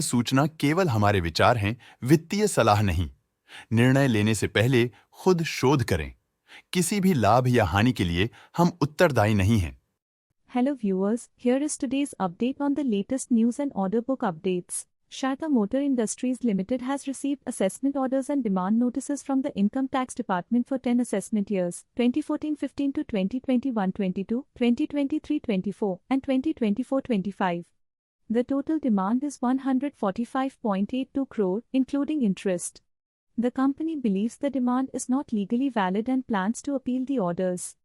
सूचना केवल हमारे विचार हैं, वित्तीय सलाह नहीं। निर्णय लेने से पहले खुद शोध करें। किसी भी लाभ या हानि के लिए हम उत्तरदायी नहीं हैं। Hello viewers, here is today's update on the latest news and order book updates. Sharda Motor Industries Limited has received assessment orders and demand notices from the Income Tax Department for 10 assessment years 2014-15 to 2021-22, 2023-24, and 2024-25. The total demand is 145.82 crore, including interest. The company believes the demand is not legally valid and plans to appeal the orders.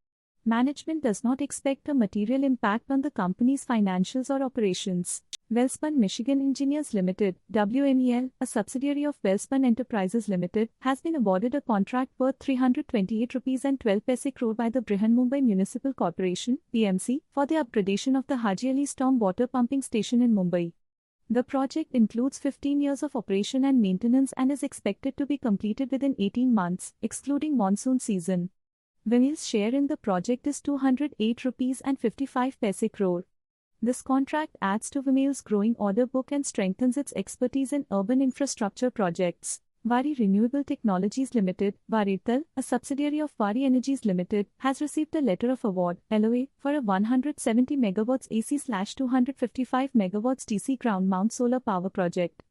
Management does not expect a material impact on the company's financials or operations. Welspun Michigan Engineers Limited, WMEL, a subsidiary of Welspun Enterprises Limited, has been awarded a contract worth 328 rupees and 12 paise crore by the Brihanmumbai Municipal Corporation (BMC) for the upgradation of the Haji Ali storm water pumping station in Mumbai. The project includes 15 years of operation and maintenance and is expected to be completed within 18 months, excluding monsoon season. WMEL's share in the project is 208 rupees and 55 paise crore. This contract adds to WMEL's growing order book and strengthens its expertise in urban infrastructure projects. Vari Renewable Technologies Limited, Varirtal, a subsidiary of Vari Energies Limited, has received a letter of award (LOA) for a 170 MW AC/255 MW DC ground mount solar power project.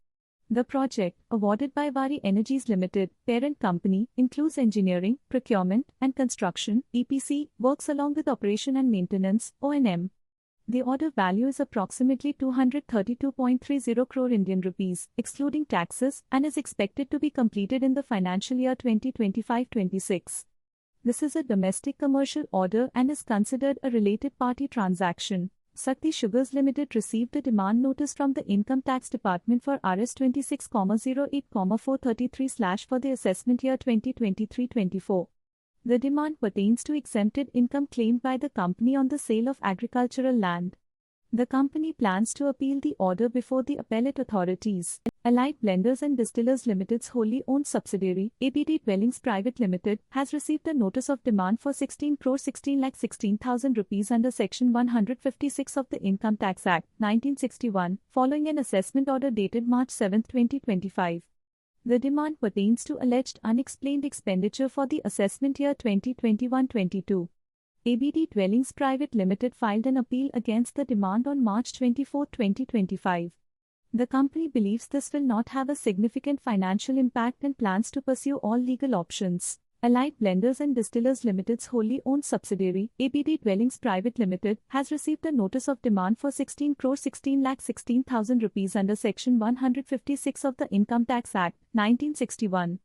The project, awarded by Vari Energies Limited, parent company, includes engineering, procurement, and construction (EPC) works along with operation and maintenance (O&M). The order value is approximately 232.30 crore Indian rupees, excluding taxes, and is expected to be completed in the financial year 2025-26. This is a domestic commercial order and is considered a related party transaction. Sakti Sugars Limited received a demand notice from the Income Tax Department for Rs 26,08,433/ for the assessment year 2023-24. The demand pertains to exempted income claimed by the company on the sale of agricultural land. The company plans to appeal the order before the appellate authorities. Allied Blenders and Distillers Limited's wholly owned subsidiary, ABD Dwellings Private Limited, has received a notice of demand for 16 crore 16,16,000 rupees under Section 156 of the Income Tax Act, 1961, following an assessment order dated March 7, 2025. The demand pertains to alleged unexplained expenditure for the assessment year 2021-22. ABD Dwellings Private Limited filed an appeal against the demand on March 24, 2025. The company believes this will not have a significant financial impact and plans to pursue all legal options. Allied Blenders and Distillers Limited's wholly owned subsidiary, ABD Dwellings Private Limited, has received a notice of demand for 16 crore 16,16,000 rupees under Section 156 of the Income Tax Act, 1961.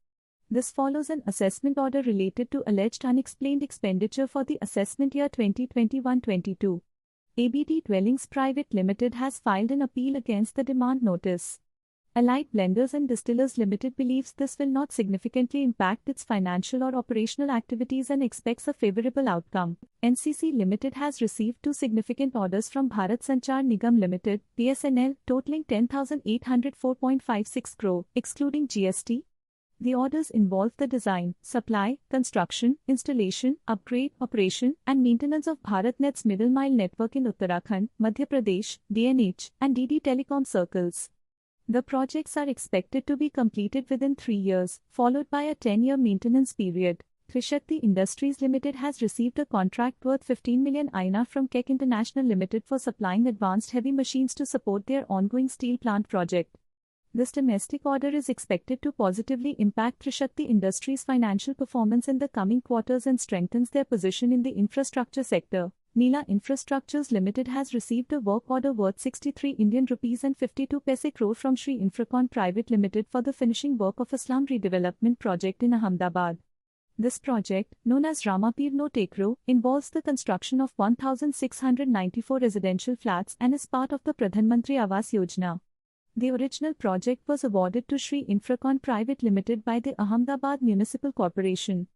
This follows an assessment order related to alleged unexplained expenditure for the assessment year 2021-22. ABD Dwellings Private Limited has filed an appeal against the demand notice. Allied Blenders and Distillers Limited believes this will not significantly impact its financial or operational activities and expects a favorable outcome. NCC Limited has received two significant orders from Bharat Sanchar Nigam Limited, BSNL, totaling 10,804.56 crore, excluding GST. The orders involve the design, supply, construction, installation, upgrade, operation, and maintenance of BharatNet's middle mile network in Uttarakhand, Madhya Pradesh, DNH, and DD Telecom circles. The projects are expected to be completed within 3 years, followed by a 10-year maintenance period. Trishakti Industries Limited has received a contract worth 15 million INR from Keck International Limited for supplying advanced heavy machines to support their ongoing steel plant project. This domestic order is expected to positively impact Trishakti Industries' financial performance in the coming quarters and strengthens their position in the infrastructure sector. Neela Infrastructures Limited has received a work order worth 63 Indian rupees and 52 paise crore from Sri Infracon Private Limited for the finishing work of a slum redevelopment project in Ahmedabad. This project, known as Ramapir No Tekro, involves the construction of 1,694 residential flats and is part of the Pradhan Mantri Awas Yojana. The original project was awarded to Sri Infracon Private Limited by the Ahmedabad Municipal Corporation.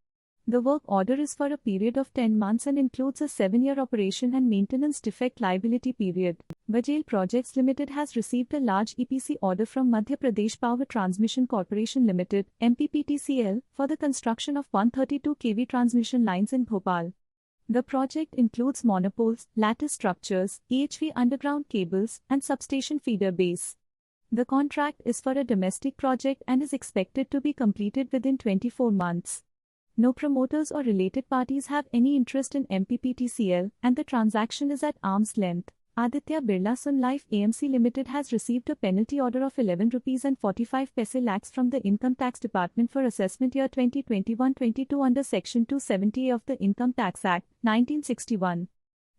The work order is for a period of 10 months and includes a 7-year operation and maintenance defect liability period. Bajel Projects Limited has received a large EPC order from Madhya Pradesh Power Transmission Corporation Limited, MPPTCL, for the construction of 132 kV transmission lines in Bhopal. The project includes monopoles, lattice structures, EHV underground cables, and substation feeder base. The contract is for a domestic project and is expected to be completed within 24 months. No promoters or related parties have any interest in MPPTCL, and the transaction is at arm's length. Aditya Birla Sun Life AMC Limited has received a penalty order of 11 rupees and 45 paise lakhs from the Income Tax Department for assessment year 2021-22 under Section 270A of the Income Tax Act, 1961.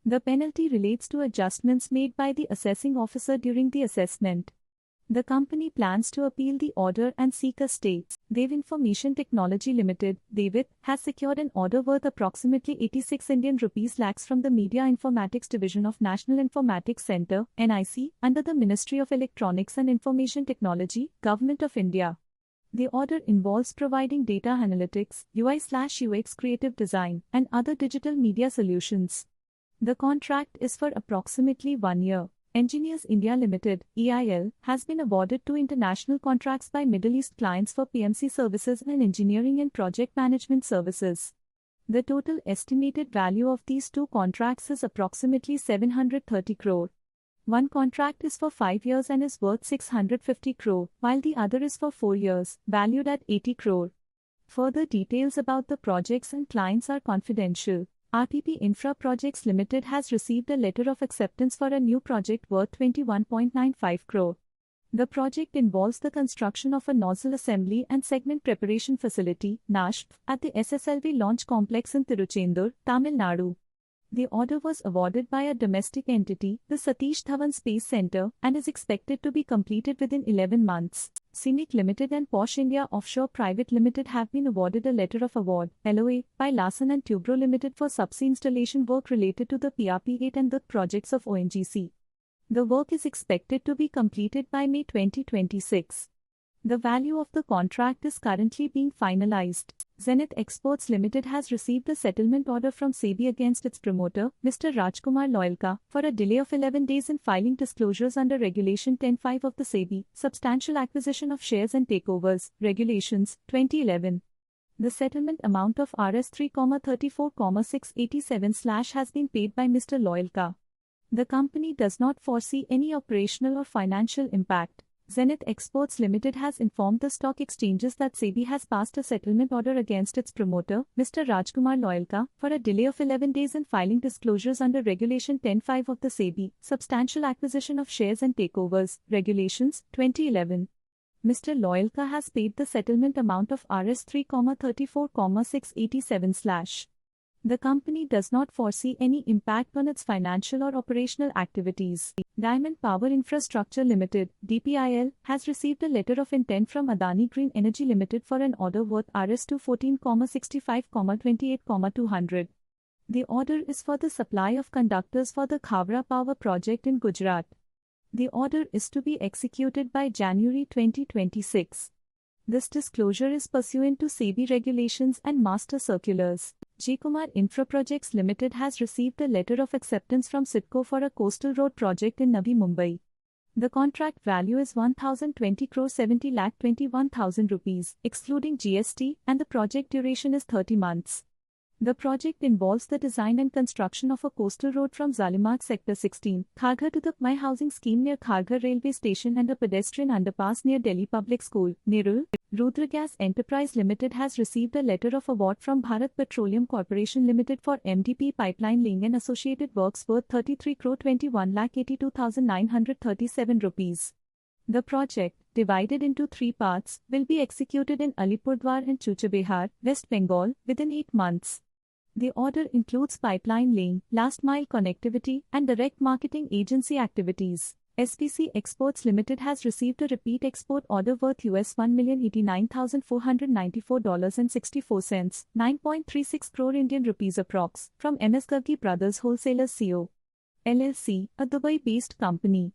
The penalty relates to adjustments made by the assessing officer during the assessment. The company plans to appeal the order and seek a stay. Dev Information Technology Limited (DEVIT) has secured an order worth approximately 86 Indian rupees lakhs from the Media Informatics Division of National Informatics Centre (NIC) under the Ministry of Electronics and Information Technology, Government of India. The order involves providing data analytics, UI/UX creative design, and other digital media solutions. The contract is for approximately 1 year. Engineers India Limited (EIL) has been awarded 2 international contracts by Middle East clients for PMC services and engineering and project management services. The total estimated value of these 2 contracts is approximately 730 crore. One contract is for 5 years and is worth 650 crore, while the other is for 4 years, valued at 80 crore. Further details about the projects and clients are confidential. RPP Infra Projects Limited has received a letter of acceptance for a new project worth 21.95 crore. The project involves the construction of a nozzle assembly and segment preparation facility (NASP) at the SSLV launch complex in Tiruchendur, Tamil Nadu. The order was awarded by a domestic entity, the Satish Dhawan Space Centre, and is expected to be completed within 11 months. CIMIC Limited and Posh India Offshore Private Limited have been awarded a letter of award (LOA) by Larsen & Toubro Limited for subsea installation work related to the PRP8 and the projects of ONGC. The work is expected to be completed by May 2026. The value of the contract is currently being finalized. Zenith Exports Limited has received a settlement order from SEBI against its promoter, Mr. Rajkumar Loyalka, for a delay of 11 days in filing disclosures under Regulation 10(5) of the SEBI, Substantial Acquisition of Shares and Takeovers, Regulations, 2011. The settlement amount of Rs 3,34,687/ has been paid by Mr. Loyalka. The company does not foresee any operational or financial impact. Zenith Exports Limited has informed the stock exchanges that SEBI has passed a settlement order against its promoter, Mr. Rajkumar Loyalka, for a delay of 11 days in filing disclosures under Regulation 10(5) of the SEBI, Substantial Acquisition of Shares and Takeovers, Regulations, 2011. Mr. Loyalka has paid the settlement amount of Rs 3,34,687/. The company does not foresee any impact on its financial or operational activities. Diamond Power Infrastructure Limited (DPIL) has received a letter of intent from Adani Green Energy Limited for an order worth Rs 214,65,28,200. The order is for the supply of conductors for the Khavda Power Project in Gujarat. The order is to be executed by January 2026. This disclosure is pursuant to SEBI regulations and master circulars. J. Kumar Infra Projects Limited has received a letter of acceptance from CIDCO for a coastal road project in Navi Mumbai. The contract value is 1,020 crore 70 lakh 21,000 rupees, excluding GST, and the project duration is 30 months. The project involves the design and construction of a coastal road from Zalimarg Sector 16, Kharghar to the My Housing Scheme near Kharghar Railway Station and a pedestrian underpass near Delhi Public School, Nerul. Rudra Gas Enterprise Limited has received a letter of award from Bharat Petroleum Corporation Limited for MDP pipeline laying and associated works worth 33 crore 21 lakh 82,937 rupees. The project, divided into 3 parts, will be executed in Alipurdwar and Chuchebehar, West Bengal, within 8 months. The order includes pipeline laying, last-mile connectivity, and direct marketing agency activities. SPC Exports Limited has received a repeat export order worth $1,089,494.64, 9.36 crore Indian rupees approx, from MS Gavgi Brothers Wholesalers Co. LLC, a Dubai-based company.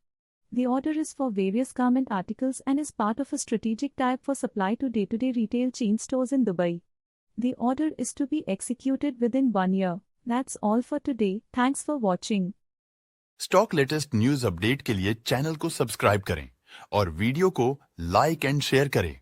The order is for various garment articles and is part of a strategic tie-up for supply to day-to-day retail chain stores in Dubai. The order is to be executed within 1 year. That's all for today. Thanks for watching. Stock latest news update के लिए channel को subscribe करें और video को like and share करें।